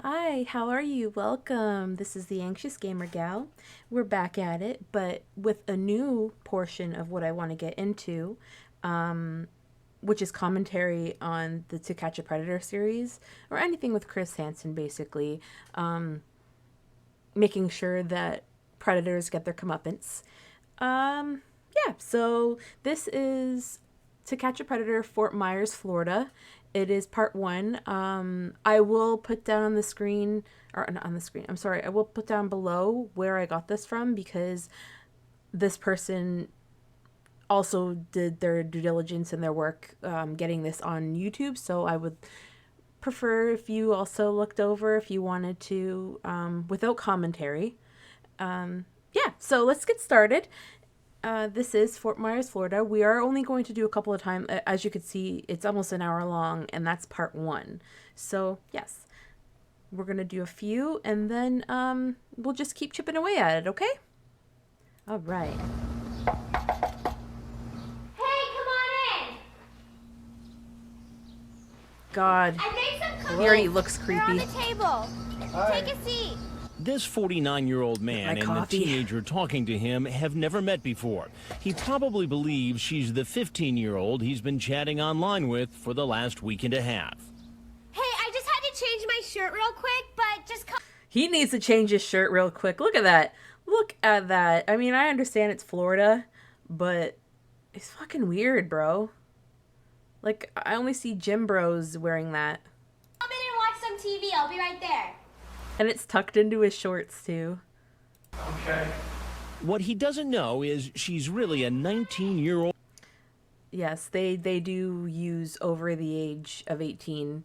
Hi, how are you? Welcome. This is the Anxious Gamer Gal. We're back at it, but with a new portion of what I want to get into, which is commentary on the To Catch a Predator series, or anything with Chris Hansen, basically. Making sure that predators get their comeuppance. Yeah, so this is To Catch a Predator, Fort Myers, Florida. It is part one. I will put down on the screen, or not on the screen, I'm sorry, I will put down below where I got this from, because this person also did their due diligence and their work getting this on YouTube. So I would prefer if you also looked over if you wanted to, without commentary. Yeah, so let's get started. This is Fort Myers, Florida. We are only going to do a couple of times. As you can see, it's almost an hour long, and that's part one. So, yes, we're going to do a few, and then we'll just keep chipping away at it, okay? All right. Hey, come on in! God, I made some cookies. he already looks They're on creepy. the table. Hi. Take a seat. This 49-year-old man and the coffee. teenager talking to him have never met before. He probably believes she's the 15-year-old he's been chatting online with for the last week and a half. Hey, I just had to change my shirt real quick, but just come. He needs to change his shirt real quick. Look at that. Look at that. I mean, I understand it's Florida, but it's fucking weird, bro. Like, I only see gym bros wearing that. Come in and watch some TV. I'll be right there. And it's tucked into his shorts, too. Okay. What he doesn't know is she's really a 19-year-old. Yes, they do use over the age of 18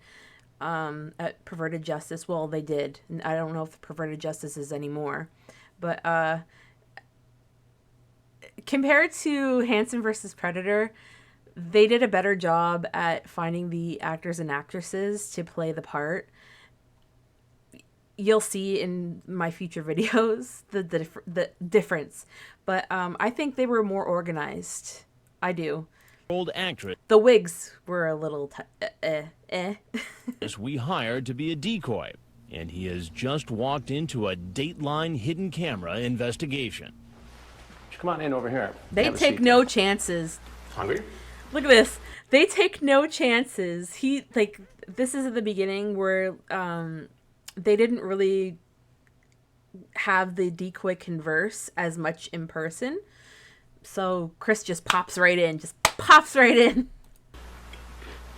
at Perverted Justice. Well, they did. I don't know if Perverted Justice is anymore. But compared to Hansen versus Predator, they did a better job at finding the actors and actresses to play the part. You'll see in my future videos the difference. But I think they were more organized. I do. Old actress The wigs were a little we hired to be a decoy, and he has just walked into a Dateline hidden camera investigation. Come on in over here. They Have a take seat. no chances. Hungry? Look at this. They take no chances. This is at the beginning where they didn't really have the decoy converse as much in person. So Chris just pops right in.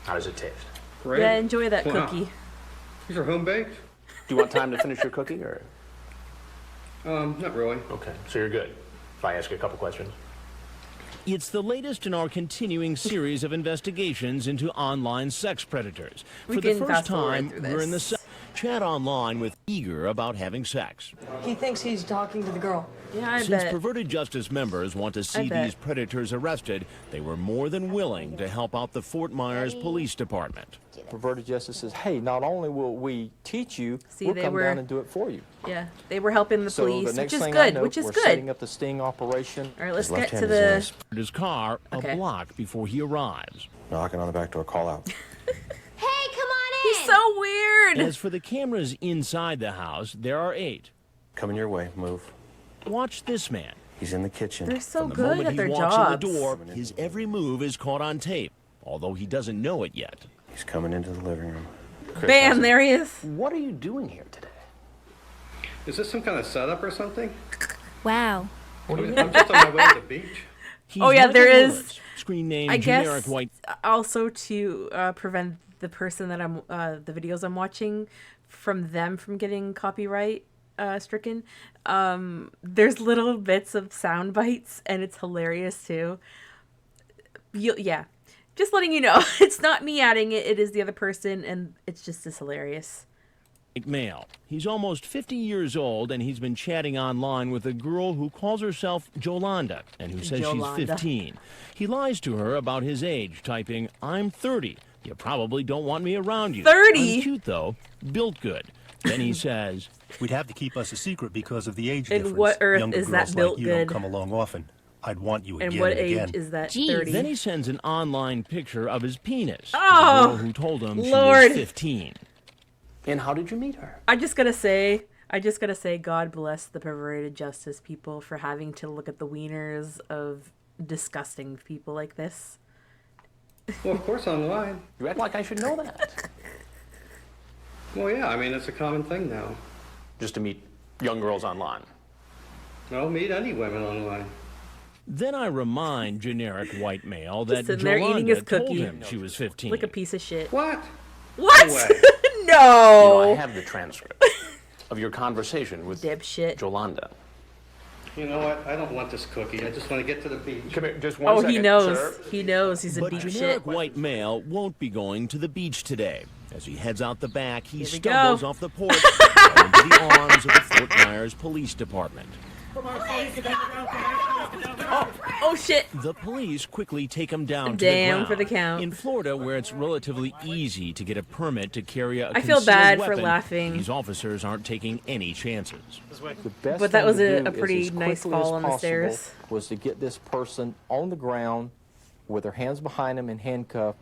How does it taste? Great. Yeah, enjoy that Wow. cookie. These are home baked? Do you want time to finish your cookie or? Not really. Okay, so you're good. If I ask you a couple questions. It's the latest in our continuing series of investigations into online sex predators. We For the can first fast forward time, through we're in the this. chat online with eager about having sex. He thinks he's talking to the girl. Yeah, I Since bet. Perverted Justice members want to see bet. these predators arrested, they were more than willing to help out the Fort Myers Police Department. Perverted Justice says, hey, not only will we teach you, See, we'll they come were- down and do it for you. Yeah, they were helping the So police, the which next is thing I good. know, Which is we're good. setting up the sting operation. All right, let's His left get to hand is in the. his- His car Okay. a block before he arrives. Knocking on the back door, call out. Hey, come on in. He's so weird. As for the cameras inside the house, there are 8. Coming your way, move. Watch this man. He's in the kitchen. They're so From the good moment at he their walks jobs. in the door, his every move is caught on tape, although he doesn't know it yet. He's coming into the living room. Chris, Bam! how's it? There he is. What are you doing here today? Is this some kind of setup or something? Wow. I'm just on my way to the beach. He's Oh, yeah, Michael there is- Lewis, screen name I generic guess white. also to prevent the person that the videos I'm watching from getting copyright stricken. There's little bits of sound bites, and it's hilarious too. Yeah, just letting you know, it's not me adding it; it is the other person, and it's just as hilarious. Male. He's almost 50 years old, and he's been chatting online with a girl who calls herself Jolanda and who says Jolanda. she's 15. He lies to her about his age, typing, "I'm 30. You probably don't want me around you. 30? I'm cute, though. Built good." Then he says, We'd have to keep us a secret because of the age In difference. what earth Younger is that girls built like you good? don't come along often. I'd want you And again what and age again. is that? Jeez. 30. then he sends an online picture of his penis. Oh, to the girl who told him she Lord. was 15. And how did you meet her? I just gotta say, God bless the perverted justice people for having to look at the wieners of disgusting people like this. Well, of course, online. You act like I should know that. Well, yeah, I mean, it's a common thing now. Just to meet young girls online. I'll meet any women online. Then I remind generic white male that sitting there eating his Jolanda told cookie. him she was 15. Like a piece of shit. What? What? No way. You know, I No. have the transcript of your conversation with Dipshit. Jolanda. You know what? I don't want this cookie. I just want to get to the beach. Come here, just one Oh, second, he knows. sir. He knows he's a But deep generic shit. white male won't be going to the beach today. As he heads out the back, he Here we stumbles go. off the porch and into the arms of the Fort Myers Police Department. Oh shit. The police quickly take him down to the Damn ground. for the count. In Florida, where it's relatively easy to get a permit to carry a I feel concealed bad for weapon, laughing. these officers aren't taking any chances. The best But that thing was to a do pretty is as nice quickly as fall on the possible stairs. Was to get this person on the ground with their hands behind them and handcuffed.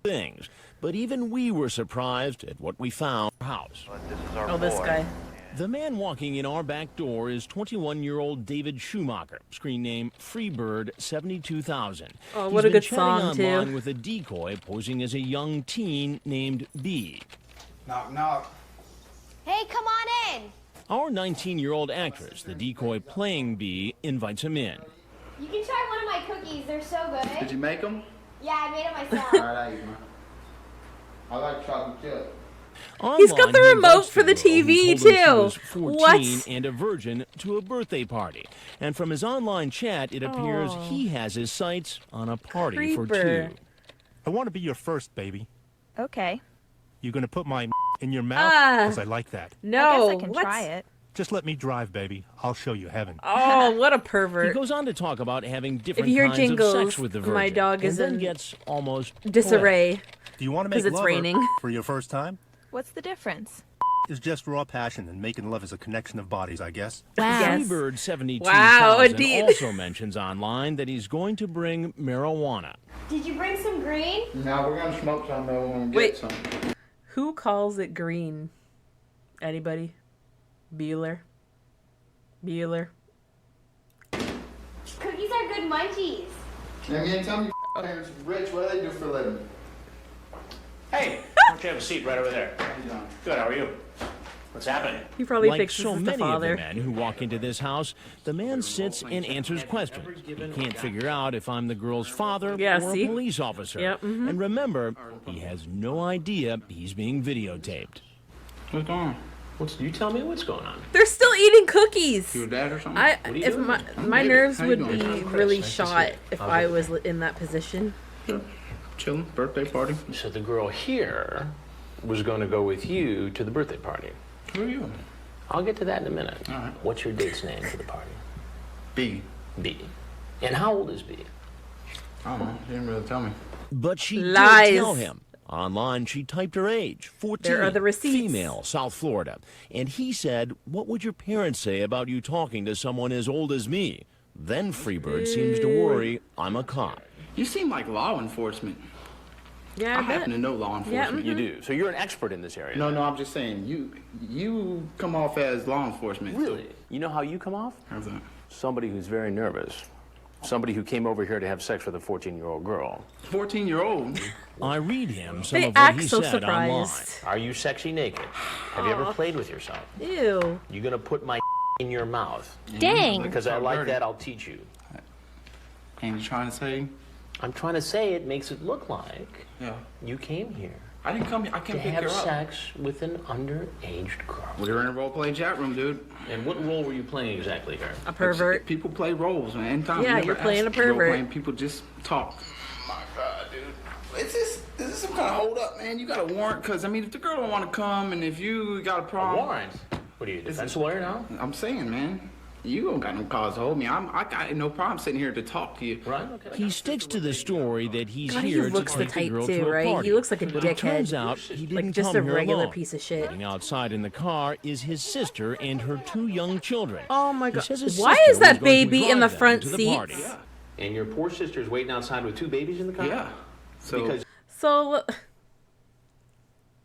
Things. But even we were surprised at what we found in our house. Oh, this guy. The man walking in our back door is 21-year-old David Schumacher, screen name Freebird 72,000. Oh, He's what a been good chatting song, too. online with a decoy posing as a young teen named B. Knock, knock. Hey, come on in. Our 19-year-old actress, the decoy playing B, invites him in. You can try one of my cookies. They're so good. Did you make them? Yeah, I made them myself. All right, I eat mine. I like chocolate chip. He's got Online, the he remote invites for the girl who TV, told him she too. was 14 What? and a virgin to a birthday party. And from his online chat, it appears Oh. he has his sights on a party for Creeper. two. I want to be your first, baby. Okay. You gonna put my in your mouth? Ah. Because I like that. No. I guess I can what? try it. Just let me drive, baby. I'll show you heaven. Oh, what a He pervert. goes on to talk about having If different you hear kinds jingles, of sex with the virgin. my dog is and then in gets almost disarray. Do you want to 'Cause make it's love raining. for your first time? What's the difference? It's just raw passion, and making love is a connection of bodies, I guess. Yes. Freebird 72,000 Wow, indeed. also mentions online that he's going to bring marijuana. Did you bring some green? Now we're gonna smoke some, though. We're gonna get Wait. some. Who calls it green? Anybody? Bueller? Bueller? Cookies are good munchies. Now, again, tell me, parents rich. What do they do for a living? Hey, why don't you have a seat right over there? How you doing? Good, how are you? What's happening? He probably Like thinks so this is the many of the father. men who walk into this house, the man sits and answers questions. He can't figure out if I'm the girl's father Yeah, or see? a police officer. Yep, mhm. And remember, he has no idea he's being videotaped. What's going on? You tell me what's going on. They're still eating cookies. Your dad or something? I are you if doing? my nerves How you would doing? be I'm Chris. really Nice to see shot you. if How's I it? was in that position. Chilling. Birthday party. So the girl here was going to go with you to the birthday party. Who are you? I'll get to that in a minute. All right. What's your date's name for the party? B. B. And how old is B? I don't know. She didn't really tell me. But she Lies. did tell him. Online, she typed her age, 14, There are the receipts. female, South Florida. And he said, what would your parents say about you talking to someone as old as me? Then Freebird seems to worry I'm a cop. You seem like law enforcement. Yeah, I I bet. happen to know law enforcement. You do. So you're an expert in this area. No, no, I'm just saying, you come off as law enforcement. Really? You know how you come off? How's that? Somebody who's very nervous. Somebody who came over here to have sex with a 14-year-old girl. 14-year-old. I read him some They of what act he so said online. surprised. Are you sexy naked? Have you ever played with yourself? Ew. You gonna put my in your mouth? Dang. Because I like that, I'll teach you. And you trying to say? I'm trying to say it makes it look like Yeah. you came here I didn't come here. I to came pick her have up. sex with an underage girl. We were in a role-playing chat room, dude. And what role were you playing exactly here? A pervert. People play roles, man. Anytime Yeah, you never you're playing ask a pervert. role-playing, people just talk. My God, dude. Is this some kind of hold up, man? You got a warrant? Because, I mean, if the girl don't want to come and if you got a A problem. warrant? What are you, a defense lawyer now? I'm saying, man. You don't got no cause to hold me. I got no problem sitting here to talk to you. Right? Okay. He sticks to the story that he's God, he here looks to the take the type girl too, to a right? party. He looks like a But it turns dickhead. out he didn't Like just come a here regular alone. piece of shit. Waiting outside in the car is his sister and her 2 young children. Oh my He God. says his Why sister is that was going to baby in the drive them front to the seats? party. And your poor sister's waiting outside with 2 babies in the car? Yeah. So, Because So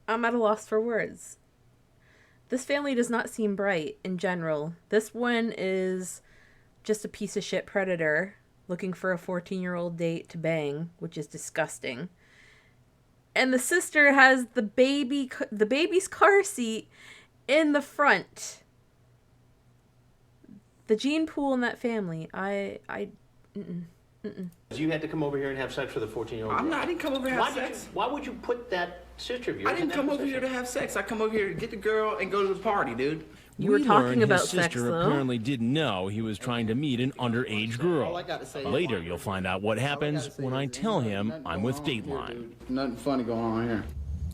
I'm at a loss for words. This family does not seem bright in general. This one is just a piece of shit predator looking for a 14-year-old date to bang, which is disgusting. And the sister has the baby's car seat in the front. The gene pool in that family, You had to come over here and have sex with a 14-year-old girl. I didn't come over here to have sex. Why would you put that sister of yours I didn't come over here to have sex. I come over here to get the girl and go to the party, dude. You were talking about his sex, sister though. apparently didn't know he was trying to meet an underage girl. All I got to say is- Later, you'll find out what happens when I tell him I'm with Dateline. Nothing funny going on here.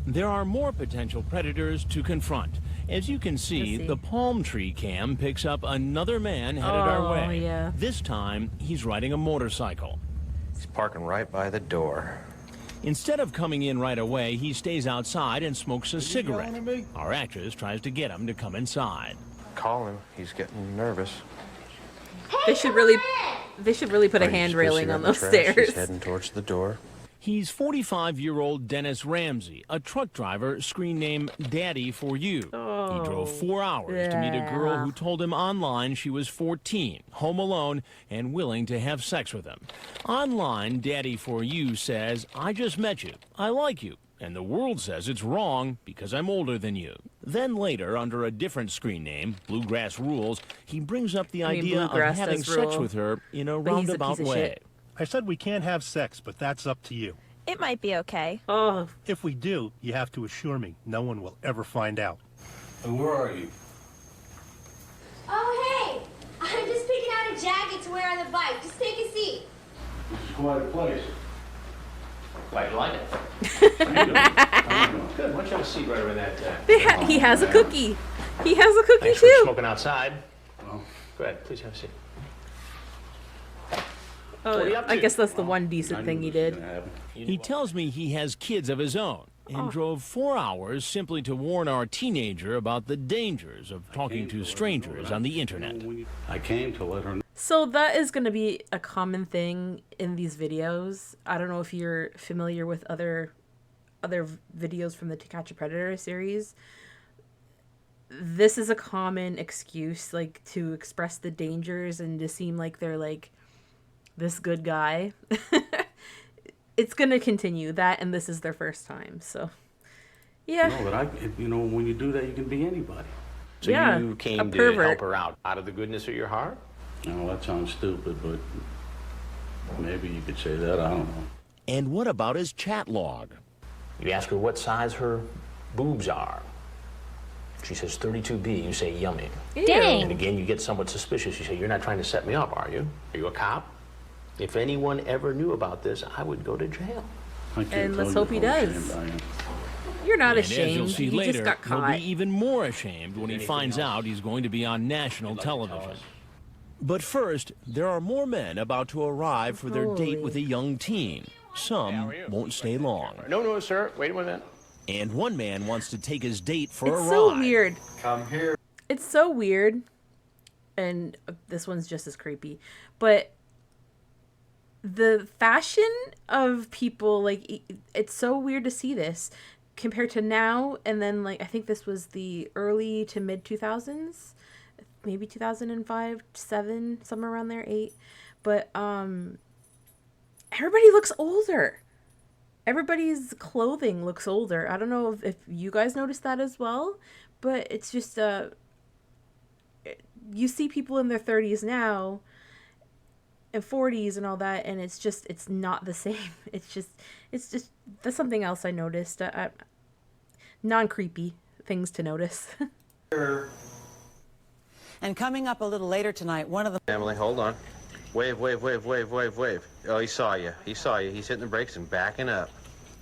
There are more potential predators to confront. As you can see, the palm tree cam picks up another man headed our way. Yeah. This time, he's riding a motorcycle. He's parking right by the door. Instead of coming in right away, he stays outside and smokes a cigarette. Our actress tries to get him to come inside. Call him. He's getting nervous. They should really put a Right, hand he's railing pissing on the those trash. stairs. He's heading towards the door. He's 45-year-old Dennis Ramsey, a truck driver, screen name Daddy for You. He drove 4 hours to meet a girl who told him online she was 14, home alone, and willing to have sex with him. Online, Daddy for You says, I just met you, I like you, and the world says it's wrong because I'm older than you. Then later, under a different screen name, Bluegrass Rules, he brings up the idea of Bluegrass having does sex rule, with her in a but he's a roundabout piece of way. shit. I said we can't have sex, but that's up to you. It might be okay. Oh, If we do, you have to assure me no one will ever find out. And where are you? Oh, hey! I'm just picking out a jacket to wear on the bike. Just take a seat. It's quite a place. Glad you like it. Good. Why don't you have a seat right over that? he has a cookie. He has a cookie Thanks for too. smoking outside. Go ahead, please have a seat. Oh, What are you up I to? guess that's the one decent thing he did. He tells me he has kids of his own and drove 4 hours simply to warn our teenager about the dangers of talking to strangers on the internet. I came to let her know. So that is going to be a common thing in these videos. I don't know if you're familiar with other videos from the To Catch a Predator series. This is a common excuse, like, to express the dangers and to seem like they're like this good guy. It's going to continue that, and this is their first time. So, yeah. No, but when you do that, you can be anybody. So Yeah, you a came to pervert. help her out of the goodness of your heart? No, that sounds stupid, but maybe you could say that. I don't know. And what about his chat log? You ask her what size her boobs are. She says 32B. You say yummy. And Dang. again, you get somewhat suspicious. You say, you're not trying to set me up, are you? Are you a cop? If anyone ever knew about this, I would go to jail. I can't And tell let's you hope he how does. ashamed I am. You're not And as ashamed. you'll see He later, just got he'll caught. be even more ashamed when he finds out he's going to be on national television. But first, there are more men about to arrive for their date with a young teen. Some won't stay long. No, sir. Wait a minute. And one man wants to take his date for a It's ride. so weird. Come here. It's so weird. And this one's just as creepy. But the fashion of people, like, it's so weird to see this compared to now. And then, like, I think this was the early to mid 2000s, maybe 2005, 7, somewhere around there, 8. But everybody looks older. Everybody's clothing looks older. I don't know if you guys noticed that as well, but it's just you see people in their 30s now and 40s and all that, and it's not the same. It's just that's something else I noticed. Non-creepy things to notice. And coming up a little later tonight, one of the... Emily, hold on. Wave, wave, wave, wave, wave, wave. Oh, he saw you. He saw you. He's hitting the brakes and backing up.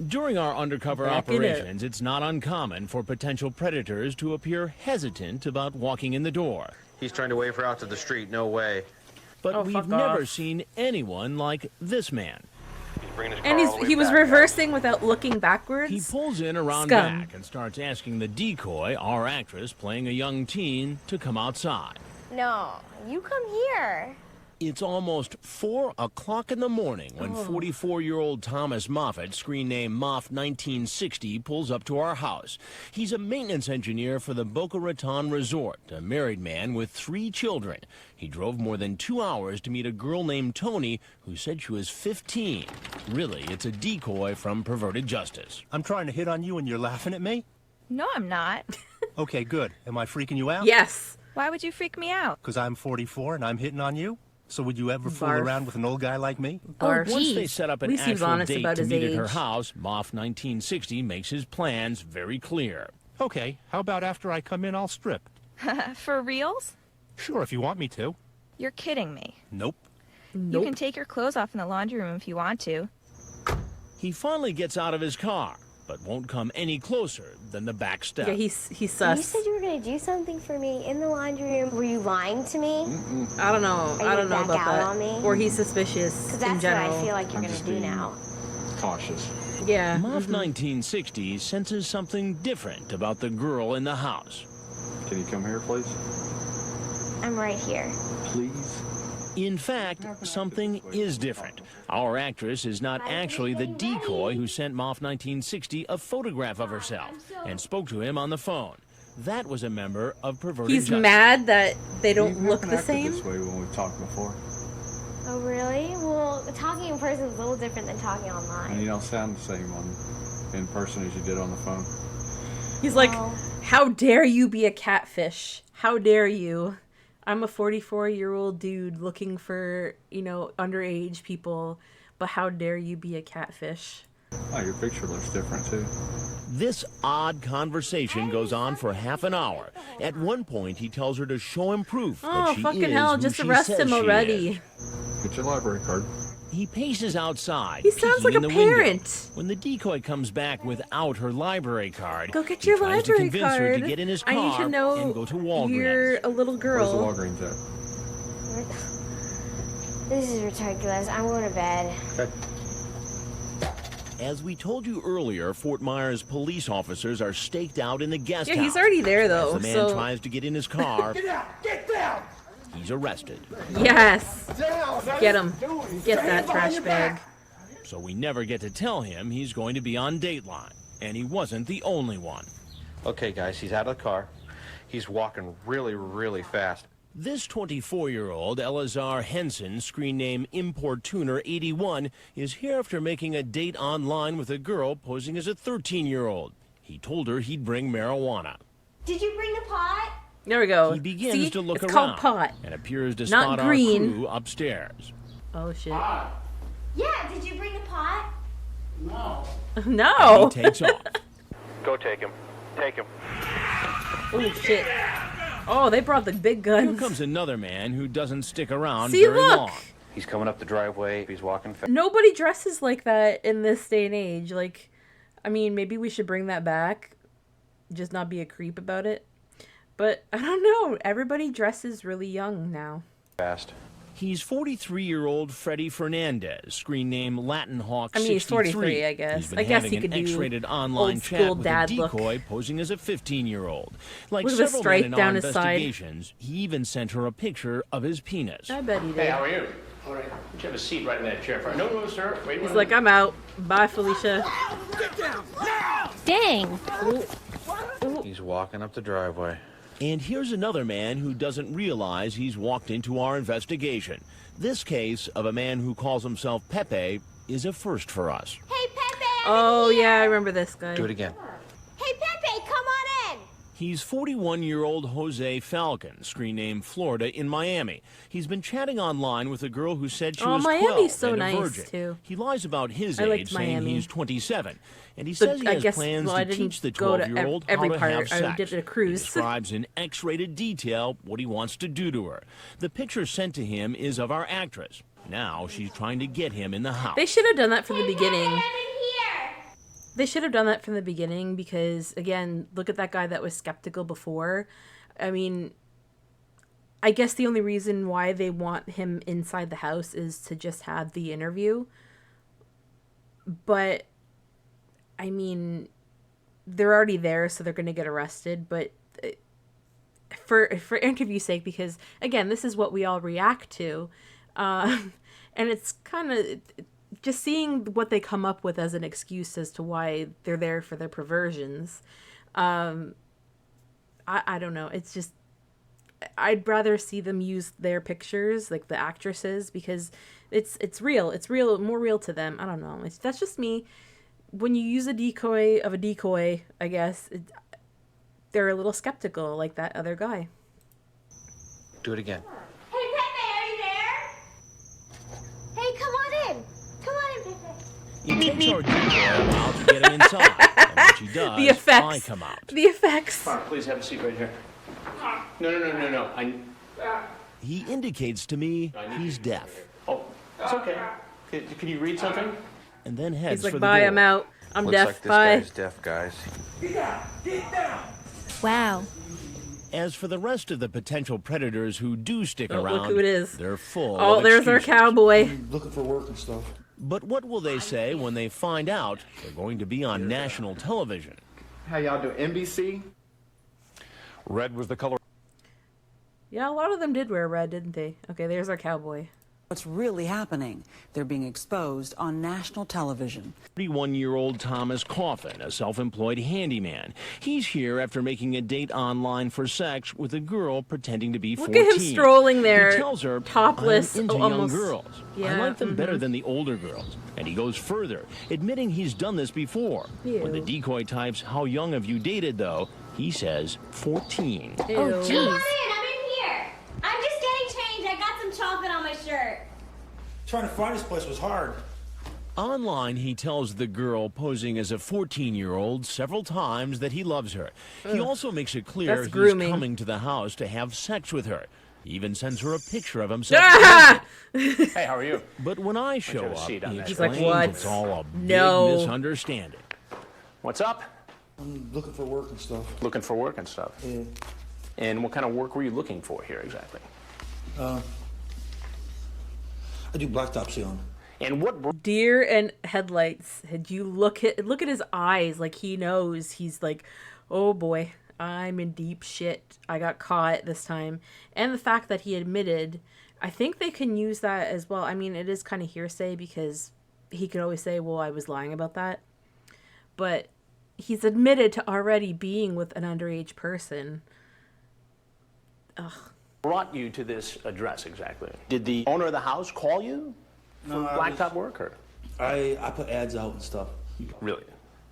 During our undercover Back it up. operations, it's not uncommon for potential predators to appear hesitant about walking in the door. He's trying to wave her out to the street. No way. But Oh, we've fuck never off. seen anyone like this man. He's bringing his And car all the way he was back. reversing without looking backwards. He pulls in around Scum. back and starts asking the decoy, our actress playing a young teen, to come outside. No, you come here. It's almost 4 o'clock in the morning when 44-year-old Thomas Moffat, screen name Moff 1960, pulls up to our house. He's a maintenance engineer for the Boca Raton Resort, a married man with 3 children. He drove more than 2 hours to meet a girl named Tony who said she was 15. Really, it's a decoy from Perverted Justice. I'm trying to hit on you and you're laughing at me? No, I'm not. Okay, good. Am I freaking you out? Yes. Why would you freak me out? Because I'm 44 and I'm hitting on you? So would you ever fool Barf. around with an old guy like me? Barf. Once they set up At an least he was actual honest date about to his meet at her age. house, Moff 1960 makes his plans very clear. Okay, how about after I come in, I'll strip? For reals? Sure, if you want me to. You're kidding me. Nope. You can take your clothes off in the laundry room if you want to. He finally gets out of his car, but won't come any closer than the back step. Yeah, he's You sus. said you were going to do something for me in the laundry room. Were you lying to me? I don't know. Are you I don't gonna know back about out that. on me? Or he's suspicious Because in that's what general. I feel like you're I'm going to just do being now. Cautious. Yeah. Moff 1960 senses something different about the girl in the house. Can you come here, please? I'm right here. Please? In fact, something is different. Our actress is not actually the decoy who sent Moff 1960 a photograph of herself and spoke to him on the phone. That was a member of Perverted He's Justice. mad that they don't You look haven't the acted same. this way when we've talked before. Oh, really? Well, talking in person is a little different than talking And you online. don't sound the same in person as you did on the phone. He's like, Oh. how dare you be a catfish? How dare you? I'm a 44-year-old dude looking for, underage people, but how dare you be a catfish? Oh, your picture looks different, too. This odd conversation goes on for half an hour. At one point, he tells her to show him proof that Oh, she fucking is hell, who just she arrest says him she already. is. Get your library card. He paces outside. He sounds peeking like in a the window. parent. When the decoy comes back without her library card, Go get he your tries to library convince her card. to get in his I need car to know and go to Walgreens. you're a little Where's the girl. Walgreens at? This is ridiculous. I'm going to bed. Okay. As we told you earlier, Fort Myers police officers are staked out in the guest house. Yeah, he's already there, though, As the man so- tries to get in his car, Get down! he's arrested. Yes. Get him. Get that trash bag. So we never get to tell him he's going to be on Dateline. And he wasn't the only one. Okay, guys, he's out of the car. He's walking really, really fast. This 24-year-old, Elazar Henson, screen name Importuner81, is here after making a date online with a girl posing as a 13-year-old. He told her he'd bring marijuana. Did you bring the pot? There we go. He begins See? to look it's around called pot. and appears to Not spot green. our crew upstairs. Oh, shit. Yeah, did you bring the pot? No. He takes off. Go take him. Take him. Oh, shit. Oh, they brought the big Here guns. comes another man who doesn't stick around See, very look. long. He's coming up the driveway. He's walking fast. Nobody dresses like that in this day and age. Like, I mean, maybe we should bring that back. Just not be a creep about it. But, I don't know. Everybody dresses really young now. Fast. He's 43-year-old Freddie Fernandez, screen name Latin Hawk 63. I mean, he's 43, I guess. He's been I guess having he an could do X-rated online old chat school with dad a look. decoy posing as a 15-year-old. Like Look at the several stripe men in down our his side. investigations, he even sent her a picture of his penis. I bet he did. Hey, how are you? All right. Would you have a seat right in that chair? No, sir. Wait. He's like, I'm out. Bye, Felicia. Dang. He's walking up the driveway. And here's another man who doesn't realize he's walked into our investigation. This case of a man who calls himself Pepe is a first for us. Hey, Pepe. Oh, yeah, I remember this guy. Do it again. Hey, Pepe, come on in. He's 41-year-old Jose Falcon, screen name Florida, in Miami. He's been chatting online with a girl who said she was 12 Miami's so and a nice, virgin. too. He lies about his I liked age, saying Miami. he's 27. And he But says he I has guess- plans well, I to didn't teach the go to 12-year-old how every to part. have I sex. did a cruise. He describes in X-rated detail what he wants to do to her. The picture sent to him is of our actress. Now she's trying to get him in the house. They should have done that from the beginning. I'm in here. They should have done that from the beginning because, again, look at that guy that was skeptical before. I mean, I guess the only reason why they want him inside the house is to just have the interview. But, I mean, they're already there, so they're going to get arrested. But for interview sake, because, again, this is what we all react to. And it's kind of just seeing what they come up with as an excuse as to why they're there for their perversions. I don't know. It's just, I'd rather see them use their pictures, like the actresses, because it's real. It's real, more real to them. I don't know. That's just me. When you use a decoy, I guess, they're a little skeptical, like that other guy. Do it again. Hey, Pepe, are you there? Hey, come on in. Come on in, Pepe. It takes our decoy a while to get him inside. And when she does, The effects. I come out. The effects. Come on, please have a seat right here. No. He indicates to me he's deaf. Oh, it's okay. Can you read something? And then heads He's like, for the bye, door. I'm out. I'm Looks deaf, like this bye. guy's deaf, guys. Wow. As for the rest of the potential predators who do stick Oh, around, look who it is. they're full Oh, of there's our excuses. cowboy. Looking for work and stuff. But what will they say when they find out they're going to be on national television? How y'all do? NBC? Red was the color. Yeah, a lot of them did wear red, didn't they? Okay, there's our cowboy. What's really happening? They're being exposed on national television. 31-year-old Thomas Coffin, a self-employed handyman. He's here after making a date online for sex with a girl pretending to be Look 14. at him strolling there, He tells her, topless, I'm into almost. young girls. I Yeah, like them better than the older girls. And he goes further, admitting he's done this before. Ew. When the decoy types, how young have you dated, though, he says 14. Oh, Come on geez. in, I'm in here. I'm just getting changed. I got some chocolate on my shirt. Trying to find this place was hard. Online, he tells the girl posing as a 14-year-old several times that he loves her. He also makes it clear That's he's grooming. coming to the house to have sex with her. He even sends her a picture of himself. Ah! Hey, how are you? But when I show have a up, seat on he that. He's like, explains "What? it's all a big No." misunderstanding. What's up? I'm looking for work and stuff. Looking for work and stuff. Yeah. And what kind of work were you looking for here exactly? I do blacktop sealing. And what Deer and headlights. Did you look at his eyes? Like he knows. He's like, oh boy, I'm in deep shit. I got caught this time. And the fact that he admitted, I think they can use that as well. I mean, it is kind of hearsay because he could always say, well, I was lying about that. But he's admitted to already being with an underage person. Ugh. brought you to this address exactly? Did the owner of the house call you for blacktop work, or? I put ads out and stuff. Really?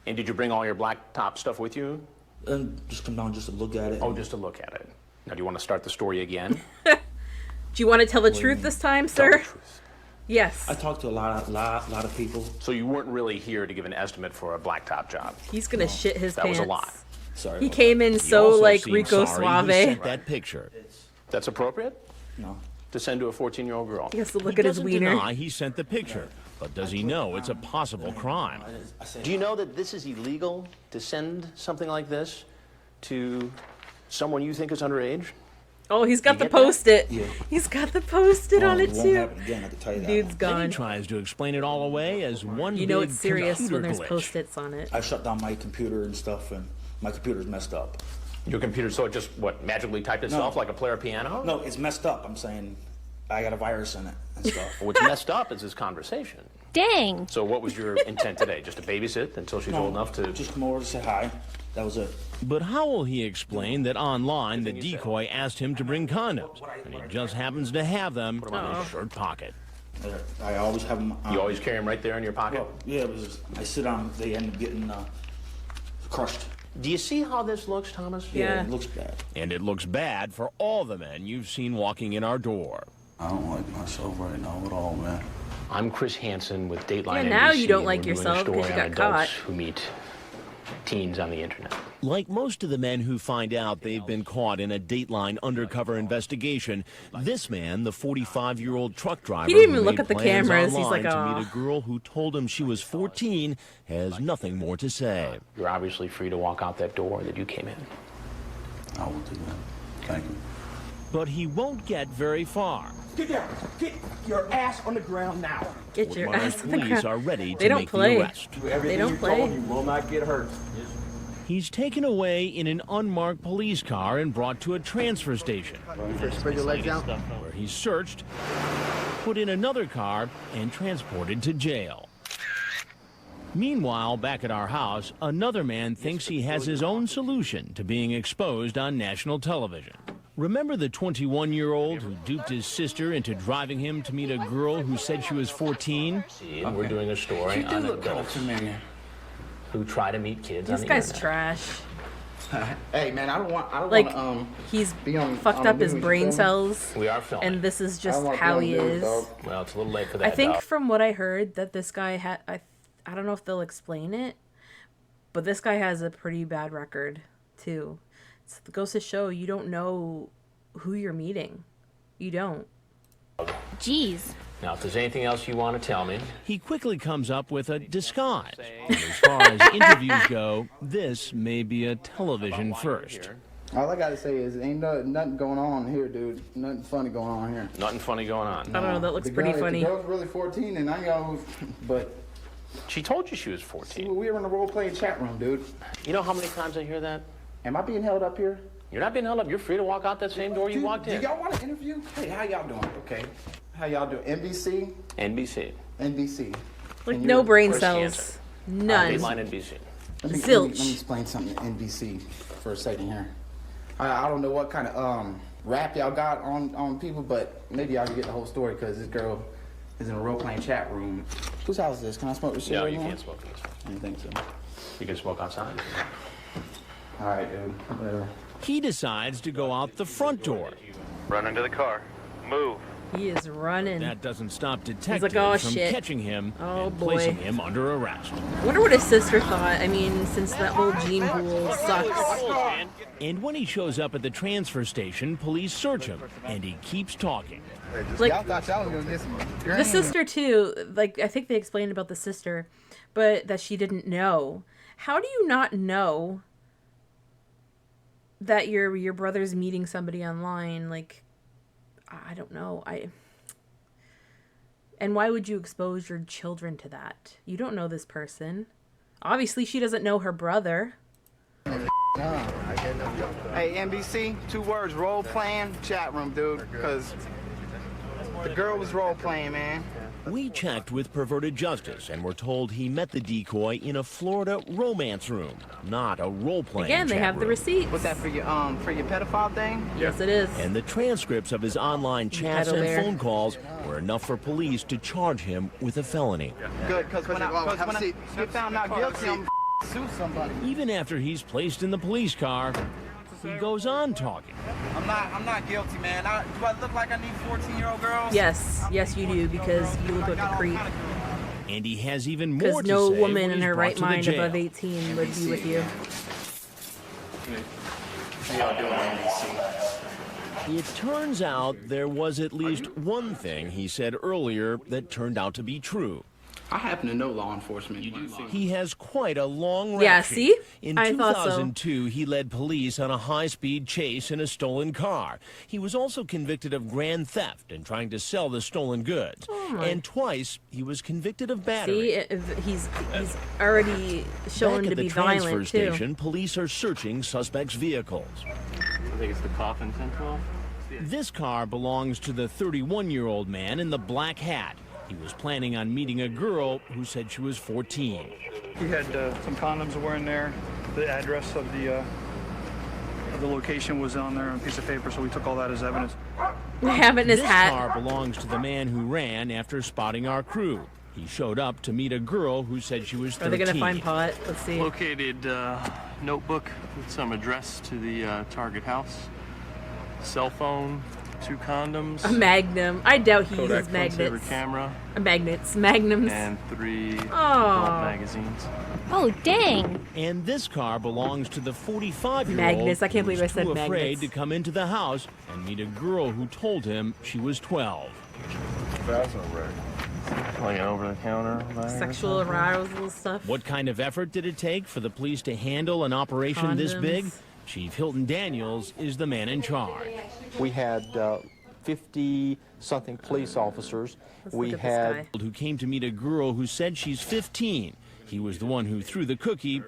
And did you bring all your blacktop stuff with you? And just come down just to look at it. Oh, just to look at it. Now, do you want to start the story again? Do you want to tell the truth this time, Tell sir? the truth. Yes. I talked to a lot of people. So you weren't really here to give an estimate for a blacktop job? He's gonna shit his That pants. was a lie. Sorry. He came in He so also like seems Rico sorry Suave. he sent that picture. That's appropriate? No. To send to a 14-year-old girl? He has to look He at his doesn't wiener. deny he sent the picture, but does he know it's a possible crime? Do you know that this is illegal to send something like this to someone you think is underage? Oh, he's got You the get that? Post-it. Yeah. He's got the Post-it on it It won't too. happen again, I can tell you that. Dude's Then he gone. tries to explain it all away as one You know big it's serious computer when there's glitch. Post-its on it. I shut down my computer and stuff, and my computer's messed up. Your computer, so it just, what, magically typed itself No. like a player piano? No, it's messed up. I'm saying I got a virus in it and stuff. What's messed up is this conversation. Dang. So what was your intent today? Just to babysit until she's old enough to... Just come over to say hi. That was it. But how will he explain that online the decoy asked him to bring condoms, and he just happens to have them in his shirt pocket? I always have them on. You always carry them right there in your pocket? Well, yeah, it was just, I sit on, they end up getting crushed. Do you see how this looks, Thomas? Yeah. It looks bad. And it looks bad for all the men you've seen walking in our door. I don't like myself right now at all, man. I'm Chris Hansen with Dateline Yeah, now NBC, you don't and like we're doing a yourself 'cause story you on got caught. adults who meet teens on the internet. Like most of the men who find out they've been caught in a Dateline undercover investigation, this man, the 45-year-old truck driver He didn't even who look made at the plans cameras. He's online like, to "Aw." meet a girl who told him she was 14, has nothing more to say. You're obviously free to walk out that door that you came in. I will do that. Thank you. But he won't get very far. Get down. Get your ass on the ground now. Get your Woodmont ass on the police ground. are ready They to don't make play. the arrest. Do everything They don't you play. told, you will not get hurt. He's taken away in an unmarked police car and brought to a transfer station, Spread your legs out. where he's searched put in another car, and transported to jail. Meanwhile, back at our house, another man thinks he has his own solution to being exposed on national television. Remember the 21-year-old who duped his sister into driving him to meet a girl who said she was 14? And we're doing a story on adults who try to meet kids on the This guy's internet. trash. Hey man, I don't want Like, to he's be on, fucked on up the his news, brain you feel me? cells. We are filming. And this is I just don't wanna be how on he the news, is. dog. Well, it's a little late for that. I think dog. from what I heard that this guy had, I don't know if they'll explain it, but this guy has a pretty bad record too. So it goes to show you don't know who you're meeting. You don't. Jeez. Now, if there's anything else you want to tell me. He quickly comes up with a disguise. And as far as interviews go, this may be a television first. All I gotta say is, ain't nothing going on here, dude. Nothing funny going on here. Nothing funny going on. I don't know. That looks pretty funny. If the girl's really 14, and I know, but She told you she was 14. we were in the role-playing chat room, dude. You know how many times I hear that? Am I being held up here? You're not being held up. You're free to walk out that same door you Dude, walked in. Do y'all want to interview? Hey, how y'all doing? Okay. How y'all doing? NBC? NBC. NBC. Like And no you're- brain Where's cells. Cancer? None. Dateline NBC. Zilch. Let me explain something to NBC for a second here. I don't know what kind of rap y'all got on people, but maybe y'all can get the whole story because this girl is in a role-playing chat room. Whose house is this? Can I smoke this shit No, right you now? can't smoke in this one. I didn't think so. You can smoke outside. All right, dude. Whatever. He decides to go out the front door. Run into the car. Move. He is running. That doesn't stop detectives "Oh, from shit. catching him Oh, and boy. placing him under arrest. I wonder what his sister thought. I mean, since that whole gene pool sucks. And when he shows up at the transfer station, police search him, and he keeps talking. Like, y'all thought y'all was gonna get some. the sister too, like I think they explained about the sister, but that she didn't know. How do you not know that your brother's meeting somebody online? Like, I don't know. And why would you expose your children to that? You don't know this person. Obviously, she doesn't know her brother. Hey, NBC, 2 words, role-playing chat room, dude, because the girl was role-playing, man. We checked with Perverted Justice and were told he met the decoy in a Florida romance room, not a role-playing Again, they chat have the room. receipts. Was that for your pedophile thing? Yes, it is. And the transcripts of his online chats Pedo and bear. phone calls were enough for police to charge him with a felony. Good, because when I get found not guilty, I'm sue somebody. Even after he's placed in the police car, he goes on talking. I'm not guilty, man. Do I look like I need 14-year-old girls? Yes, yes, you do, because you look like a creep. And he has even more Because to no say woman when in he's her brought right to the mind jail. above 18 would be with you. How y'all doing, NBC? It turns out there was at least one thing he said earlier that turned out to be true. I happen to know law enforcement. He has quite a long rap Yeah, sheet. see? In I thought so. 2002, he led police on a high-speed chase in a stolen car. He was also convicted of grand theft and trying to sell the stolen goods. And twice, he was convicted of battery. See, he's already shown Back to at the be transfer violent, too. station, police are searching suspects' vehicles. I think it's the Coffin 1012. This car belongs to the 31-year-old man in the black hat. He was planning on meeting a girl who said she was 14. He had some condoms that were in there. The address of the location was on there on a piece of paper, so we took all that as evidence. We have it in his This hat. car belongs to the man who ran after spotting our crew. He showed up to meet a girl who said she was 13. Are they going to find pot? Let's see. Located notebook with some address to the target house. Cell phone, 2 condoms. A magnum. I doubt he Kodak uses front saver magnets. camera. Magnums. And 3 adult Aw. magazines. Oh, dang. And this car belongs to the 45-year-old Magnets. I can't believe I who's said too afraid magnets. to come into the house and meet a girl who told him she was 12. Like an over-the-counter. Sexual arousal stuff. What kind of effort did it take for the police to handle an operation this Condoms. big? Chief Hilton Daniels is the man in charge. We had 50-something police officers. We look at this had Who came to meet a girl who said she's 15. He was the one who threw the cookie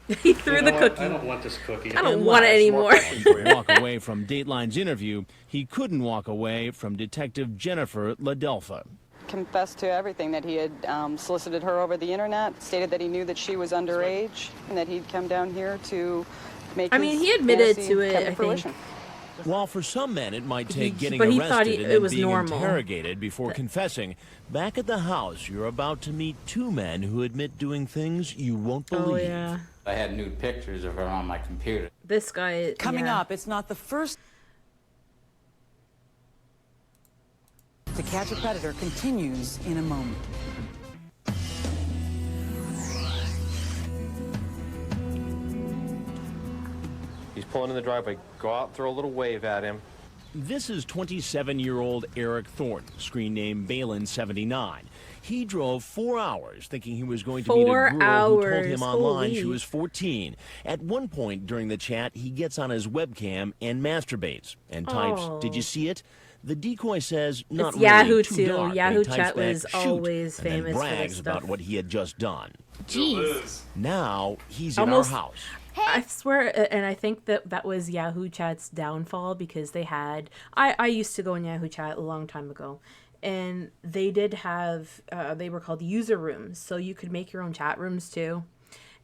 He threw the cookie. I don't want this cookie. I don't want it anymore. To walk away from Dateline's interview, he couldn't walk away from Detective Jennifer LaDelpha. Confessed to everything, that he had solicited her over the internet, stated that he knew that she was underage, and that he'd come down here to make he admitted fantasy to it, come to I fruition. think. While for some men it might take getting but he arrested thought and it then was being normal. interrogated before confessing, back at the house you're about to meet two men who admit doing things you won't believe. Oh, yeah. I had nude pictures of her on my computer. This guy... Coming yeah. up, it's not the first. To Catch a Predator continues in a moment. He's pulling in the driveway. Go out and throw a little wave at him. This is 27-year-old Eric Thornton, screen name Balin79. He drove 4 hours thinking he was going to meet a girl who told him online she was 14. At one point during the chat, he gets on his webcam and masturbates and types, "Did you see it?" The decoy says, "Not It's really, Yahoo too too. dark," Yahoo and he types chat was back, "Shoot," always and then famous for brags this about stuff. what he had just done. Jeez. Now he's Almost- in our house. I swear, and I think that was Yahoo Chat's downfall, because they had... I used to go in Yahoo Chat a long time ago, and they did have... they were called user rooms, so you could make your own chat rooms too.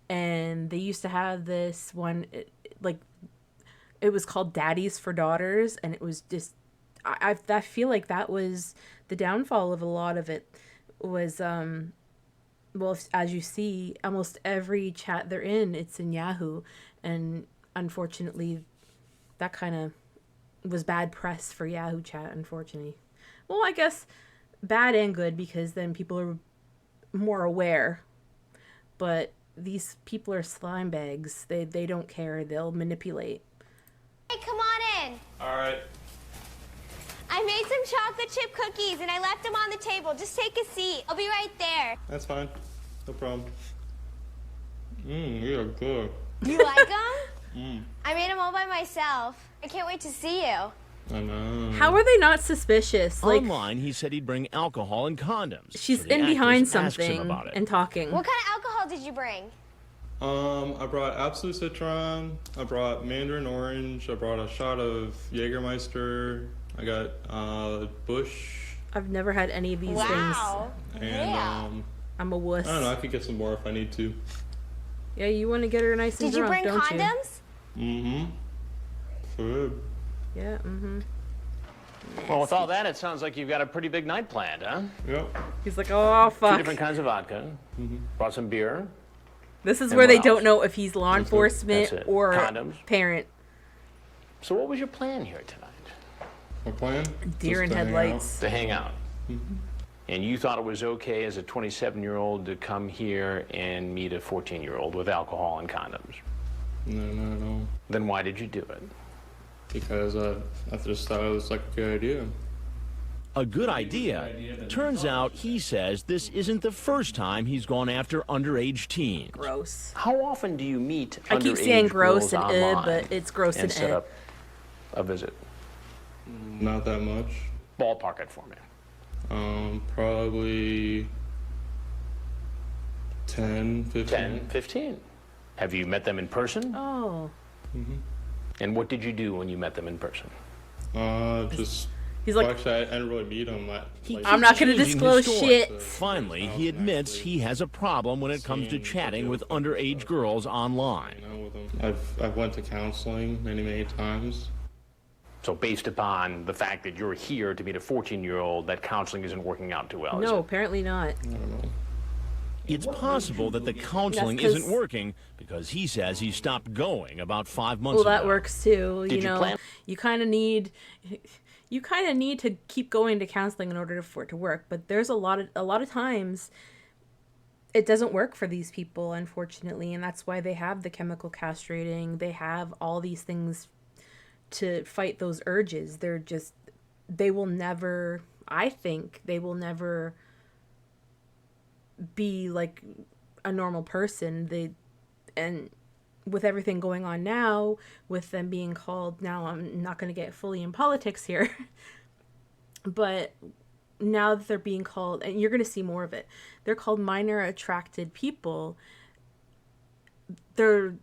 And they used to have this one, it was called Daddies for Daughters, and it was just... I feel like that was the downfall of a lot of it, was... well, as you see, almost every chat they're in, it's in Yahoo. And unfortunately, that kind of was bad press for Yahoo Chat, unfortunately. Well, I guess bad and good, because then people are more aware. But these people are slime bags. They don't care. They'll manipulate. Hey, come on in. All right. I made some chocolate chip cookies and I left them on the table. Just take a seat. I'll be right there. That's fine. No problem. You're good. You like them? I made them all by myself. I can't wait to see you. I know. How are they not suspicious? Like, Online, he said he'd bring alcohol and condoms. she's so the in behind actress asks him something about it. and talking. What kind of alcohol did you bring? I brought Absolute Citron. I brought Mandarin Orange. I brought a shot of Jägermeister. I got Bush. I've never had any of these Wow. And Yeah. I'm a wuss. I don't know. I could get some more if I need to. Yeah, you want to get her nice and Did you drunk, bring don't condoms? Mm-hmm. Good. you? Yeah, mm-hmm. Well, with all that, it sounds like you've got a pretty big night planned, huh? Yep. He's like, oh, Two fuck. different kinds of vodka. Brought some beer. This is And where they what don't else? know if he's law enforcement That's it. or Condoms. parent. So what was your plan here tonight? My plan? Deer in Just to hang headlights. To hang out. And you thought it was okay as a 27-year-old to come here and meet a 14-year-old with alcohol and condoms? No. Then why did you do it? Because I just thought it was like a good idea. A good idea? Turns out he says this isn't the first time he's gone after underage teens. Gross. How often do you meet I keep underage saying gross girls and online but it's gross and set up a visit? Not that much. Ballpark it for me. Probably 10, 15. 10, 15. Have you met them in person? Oh. And what did you do when you met them in person? Just. He's like, well, actually, I didn't really meet him. I'm not going to Changing his disclose story. shit. Finally, he admits he has a problem when it comes to chatting with underage girls online. I've went to counseling many times. So based upon the fact that you're here to meet a 14-year-old, that counseling isn't working out too well, is No, it? apparently not. It's possible that the counseling That's 'cause- isn't working because he says he stopped going about 5 months Well, ago. that works too. Did you know, plan- you kind of need to keep going to counseling in order for it to work. But there's a lot of times it doesn't work for these people, unfortunately, and that's why they have the chemical castrating. They have all these things to fight those urges. They will never, I think, they will never be like a normal person. And with everything going on now, with them being called, now I'm not going to get fully in politics here, but now that they're being called, and you're going to see more of it, they're called minor attracted people. they're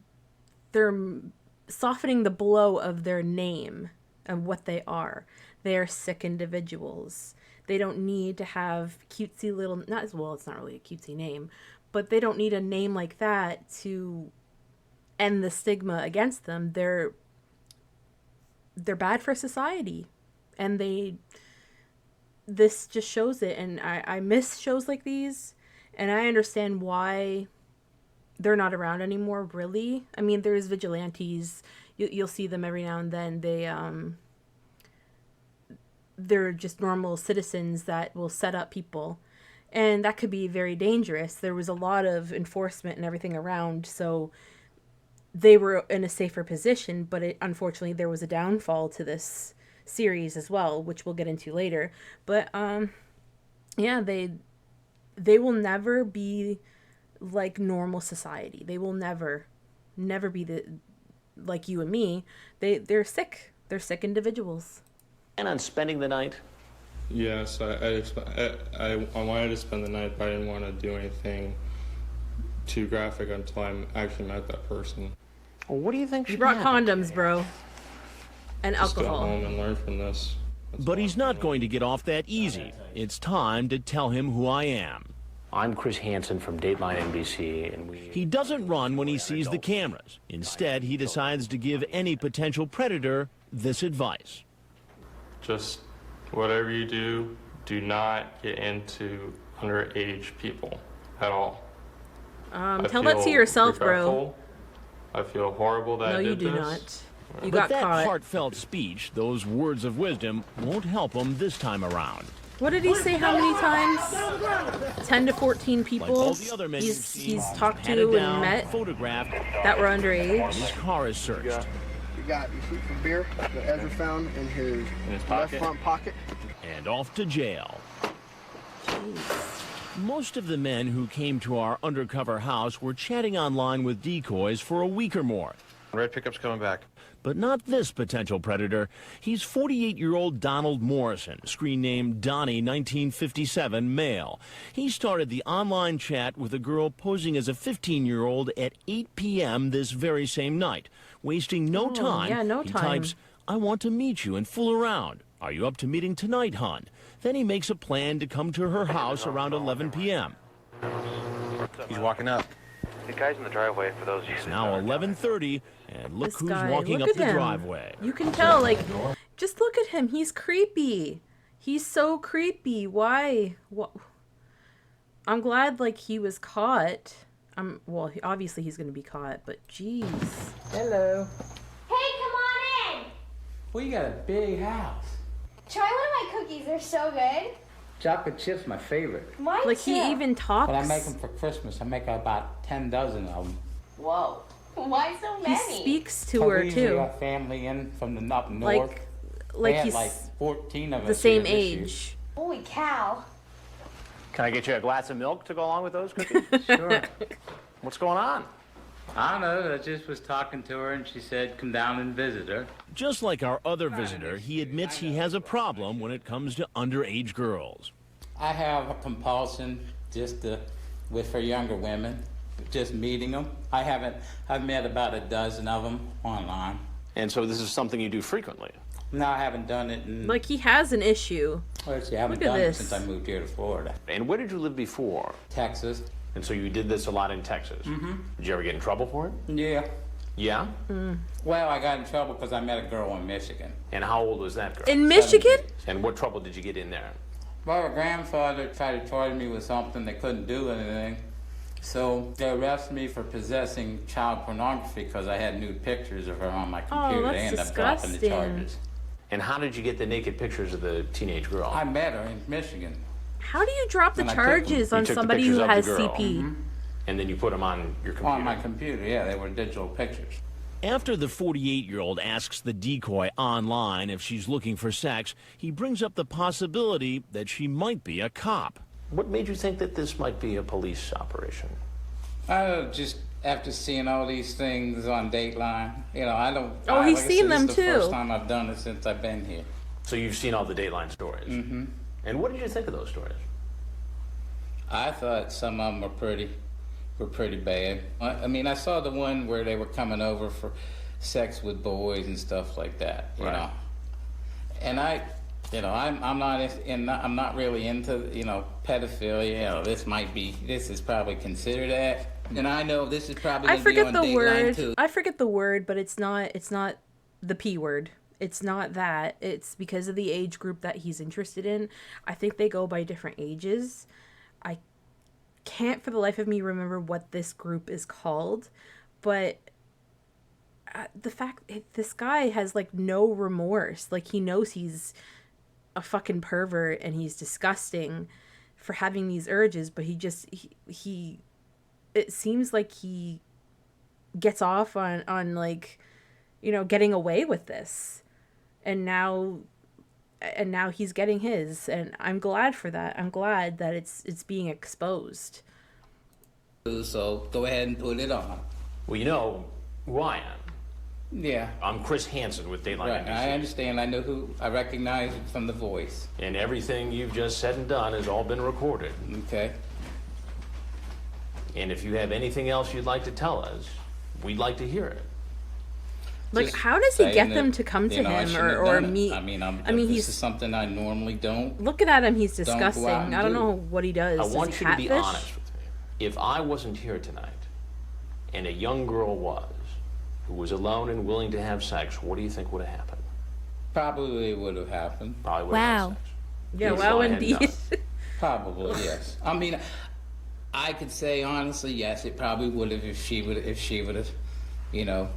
softening the blow of their name and what they are. They are sick individuals. They don't need to have cutesy little, not as well, it's not really a cutesy name, but they don't need a name like that to end the stigma against them. They're bad for society, and this just shows it. And I miss shows like these, and I understand why they're not around anymore, really. I mean, there's vigilantes. You'll see them every now and then. They're just normal citizens that will set up people, and that could be very dangerous. There was a lot of enforcement and everything around, so they were in a safer position, but unfortunately there was a downfall to this series as well, which we'll get into later. But yeah, they will never be like normal society. They will never be like you and me. They're sick. They're sick individuals. And on spending the night? Yes, I wanted to spend the night, but I didn't want to do anything too graphic until I actually met that person. Well, what do you think? You brought condoms, bro, and Just alcohol. go home and learn from this. But he's not going to get off that easy. It's time to tell him who I am. I'm Chris Hansen from Dateline NBC, and He doesn't run when he sees the cameras. Instead, he decides to give any potential predator this advice. Just whatever you do, do not get into underage people at all. Tell that to yourself, bro. I feel horrible that I did this. No, you do not. You But got that caught. heartfelt speech, those words of wisdom, won't help him this time around. What did he say? How many times? 10 to 14 people. Like all the other men he's talked patted to down, and met photographed, that were underage. his car is searched. You got your sheet for beer that Ezra found in his left front pocket. And off to jail. Most of the men who came to our undercover house were chatting online with decoys for a week or more. Red pickup's coming back. But not this potential predator. He's 48-year-old Donald Morrison, screen name Donnie 1957, male. He started the online chat with a girl posing as a 15-year-old at 8 p.m. this very same night. Wasting no time, yeah, no he time. types, "I want to meet you and fool around. Are you up to meeting tonight, hon?" Then he makes a plan to come to her house around 11 p.m. He's walking up. The guy's in the driveway for those It's now 11:30, and look This who's guy, walking look up at the him. driveway. You can tell, like, just look at him. He's creepy. He's so creepy. Why? What? I'm glad, like, he was caught. Well, obviously he's gonna be caught, but jeez. Hello. Hey, come on in. Well, you got a big house. Try one of my cookies. They're so good. Chocolate chips my favorite. Mine Like, too. he even talks. But I make them for Christmas. I make about 10 dozen of them. Whoa. Why so He many? speaks to her, We usually too. got family in from the up north. Like We had he's like 14 of us the same here this year. age. Holy cow. Can I get you a glass of milk to go along with those cookies? Sure. What's going on? I don't know. I just was talking to her and she said come down and visit her. Just like our other visitor, he admits he has a problem when it comes to underage girls. I have a compulsion for younger women, just meeting them. I've met about a dozen of them online. And so this is something you do frequently? No, I haven't done it in... Like, he has an issue. Well, actually, I haven't Look at done it this. since I moved here to Florida. And where did you live before? Texas. And so you did this a lot in Texas? Mm-hmm. Did you ever get in trouble for it? Yeah. Yeah? Well, I got in trouble because I met a girl in Michigan. And how old was that girl? In Michigan? And what trouble did you get in there? Well, her grandfather tried to charge me with something. They couldn't do anything. So they arrested me for possessing child pornography because I had nude pictures of her on my computer. that's They ended up dropping the disgusting. charges. And how did you get the naked pictures of the teenage girl? I met her in Michigan. How do you drop the And I took- charges You on took the somebody pictures who of the has girl. CP? And then you put them on your computer? On my computer, yeah. They were digital pictures. After the 48-year-old asks the decoy online if she's looking for sex, he brings up the possibility that she might be a cop. What made you think that this might be a police operation? Just after seeing all these things on Dateline, I don't... Oh, he's like I seen said, them this is the too. first time I've done it since I've been here. So you've seen all the Dateline stories? were pretty bad. I mean, I saw the one where they were coming over for sex with boys and stuff like that, you know. And I'm not really into, pedophilia. This is probably considered that. And I know this is probably I forget be on the Dateline word. too. I forget the word, but it's not the P word. It's not that. It's because of the age group that he's interested in. I think they go by different ages. I can't for the life of me remember what this group is called, but the fact this guy has like no remorse. Like, he knows he's a fucking pervert and he's disgusting for having these urges, but he it seems like he gets off on like, getting away with this. And now he's getting his, and I'm glad for that. I'm glad that it's being exposed. So go ahead and put it on. Well, you know who I am. Yeah. I'm Chris Hansen with Dateline Right, NBC. I understand. I know who. I recognize it from the voice. And everything you've just said and done has all been recorded. Okay. And if you have anything else you'd like to tell us, we'd like to hear it. Like, Just how does he get saying them that, to come to I him shouldn't have or done it. meet? I mean, this this is something I normally don't. Looking at him, he's don't go out disgusting. and I don't do. know what he does. I Does want he you to be catfish? honest with me. If I wasn't here tonight, and a young girl was, who was alone and willing to have sex, what do you think would have happened? Probably would have happened. Probably would have had sex. Yeah, If wow, I had indeed. done. Probably, yes. I mean, I could say honestly, yes, it probably would have if she would have,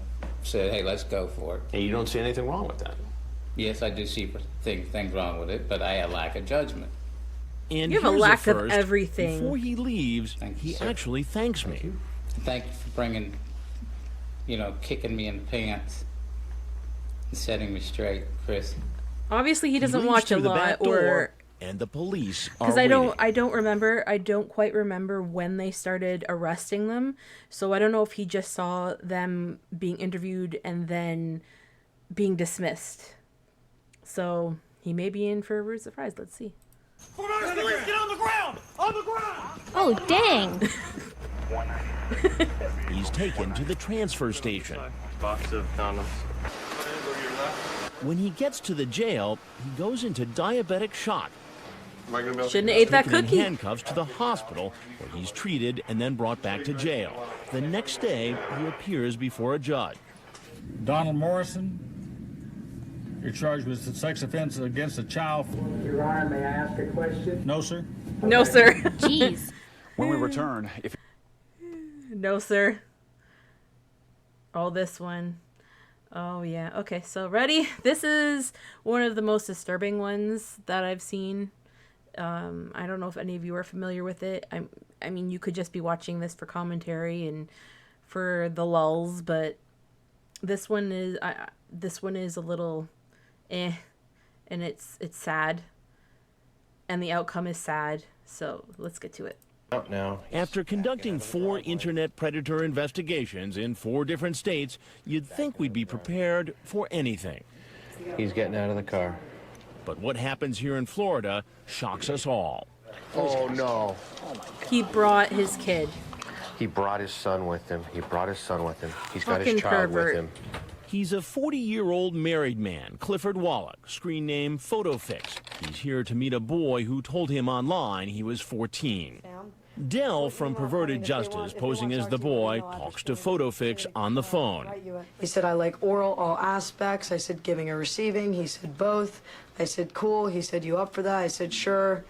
said, hey, let's go for it. And you don't see anything wrong with that? Yes, I do see things wrong with it, but I have lack of judgment. And You have a here's lack of first. everything. Before he leaves, he sir. actually thanks me. Thank you for bringing, kicking me in the pants and setting me straight, Chris. Obviously, he doesn't leaves watch a through the lot, back door, or and the police are because waiting. I don't quite remember when they started arresting them. So I don't know if he just saw them being interviewed and then being dismissed. So he may be in for a rude surprise. Let's see. Get on the ground! On the ground! Oh, dang. He's taken to the transfer station. Box of condoms. When he gets to the jail, he goes into diabetic shock. Shouldn't have ate that Taken in cookie. handcuffs to the hospital, where he's treated and then brought back to jail. The next day, he appears before a judge. Donald Morrison, you're charged with a sex offense against a child. Your Honor, may I ask a question? No, sir. No, sir. Jeez. When we return, if No, sir. Oh, this one. Oh, yeah. Okay, so ready? This is one of the most disturbing ones that I've seen. I don't know if any of you are familiar with it. I mean, you could just be watching this for commentary and for the lulls, but this one is a little and it's sad, and the outcome is sad. So let's get to it. Out now. After conducting 4 internet predator investigations in 4 different states, you'd think we'd be prepared for anything. He's getting out of the car. But what happens here in Florida shocks us all. Oh, no. He brought his kid. He brought his son with him. He's got Fucking his child pervert. with him. He's a 40-year-old married man, Clifford Wallach, screen name PhotoFix. He's here to meet a boy who told him online he was 14. Dell from Perverted Justice, posing as the boy, talks to PhotoFix on the phone. He said, I like oral, all aspects. I said, giving or receiving. He said, both. I said, cool. He said, you up for that? I said, sure.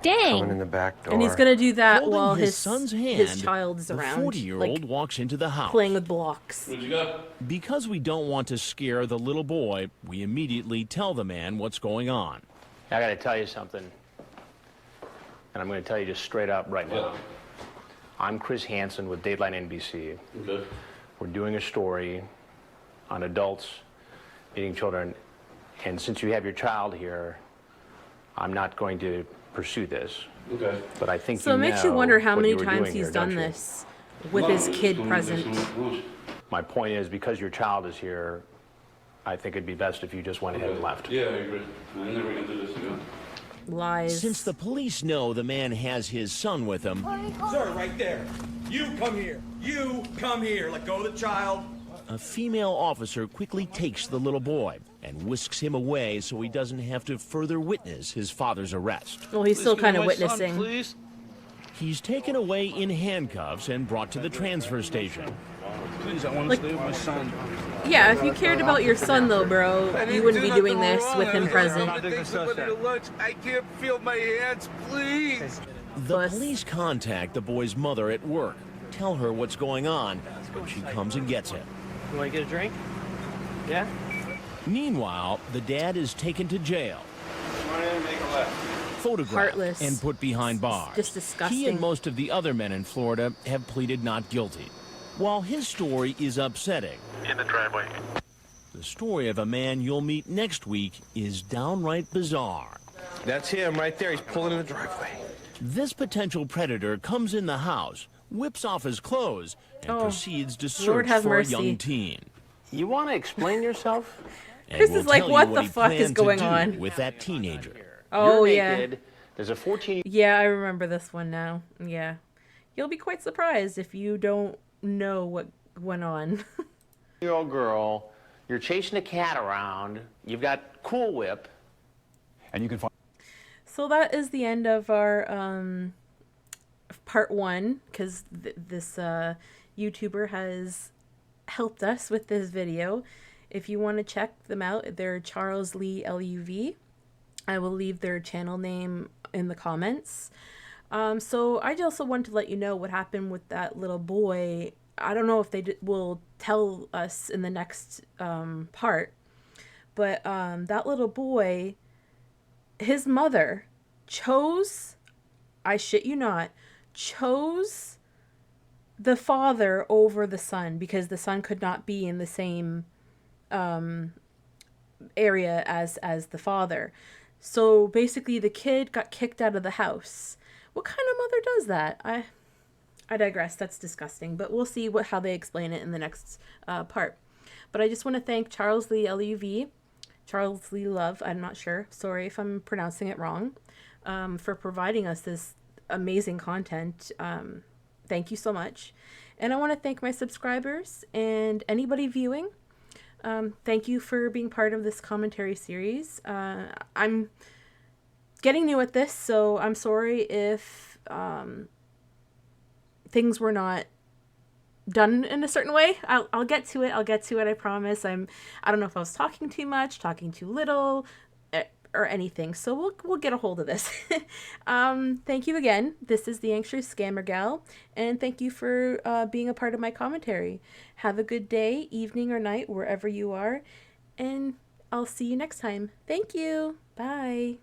Dang. Coming in the back door. And he's gonna do that Holding while his son's hand, his child is the around, 40-year-old walks into the house. playing with blocks. What'd you got? Because we don't want to scare the little boy, we immediately tell the man what's going on. I got to tell you something, and I'm going to tell you just straight up right now. I'm Chris Hansen with Dateline NBC. Okay. We're doing a story on adults meeting children, and since you have your child here, I'm not going to pursue this. Okay. But I think So it makes you know wonder how what many you were times doing he's here, done don't you? this with his kid present. My point is, because your child is here, I think it'd be best if you just went ahead and left. Yeah, I agree. I'm never gonna do this again. Lies. Since the police know the man has his son with him, Sir, right there. You come here. You come here. Let go of the child. A female officer quickly takes the little boy and whisks him away so he doesn't have to further witness his father's arrest. Well, he's still kind of witnessing. He's taken away in handcuffs and brought to the transfer station. Please, I want to stay with my son. Yeah, if you cared about your son, though, bro, you wouldn't be doing this with him present. I can't feel my hands, please. The police contact the boy's mother at work, tell her what's going on, but she comes and gets him. You want to get a drink? Yeah? Meanwhile, the dad is taken to jail, photographed, Heartless. and put behind bars. Just disgusting. He and most of the other men in Florida have pleaded not guilty. While his story is upsetting, In the driveway. the story of a man you'll meet next week is downright bizarre. That's him right there. He's pulling in the driveway. This potential predator comes in the house, whips off his clothes, and proceeds to Lord search have for mercy. a young teen. You want to explain yourself? And Chris will is like, tell you what the he fuck is planned to going do on? with that teenager. Oh, You're yeah. naked. There's a 14. Yeah, I remember this one now. Yeah. You'll be quite surprised if you don't know what went on. Year-old girl. You're chasing a cat around. You've got Cool Whip. And you can find. So that is the end of our part one, because this YouTuber has helped us with this video. If you want to check them out, they're Charles Lee LUV. I will leave their channel name in the comments. So I also want to let you know what happened with that little boy. I don't know if they will tell us in the next part, but that little boy, his mother chose, I shit you not, chose the father over the son because the son could not be in the same area as the father. So basically the kid got kicked out of the house. What kind of mother does that? I digress. That's disgusting, but we'll see how they explain it in the next part. But I just want to thank Charles Lee LUV, Charles Lee LUV, I'm not sure, sorry if I'm pronouncing it wrong, for providing us this amazing content. Thank you so much. And I want to thank my subscribers and anybody viewing. Thank you for being part of this commentary series. I'm getting new at this, so I'm sorry if things were not done in a certain way. I'll get to it. I promise. I don't know if I was talking too much, talking too little, or anything. So we'll get a hold of this. Thank you again. This is the Anxious Scammer Gal, and thank you for being a part of my commentary. Have a good day, evening, or night, wherever you are, and I'll see you next time. Thank you. Bye.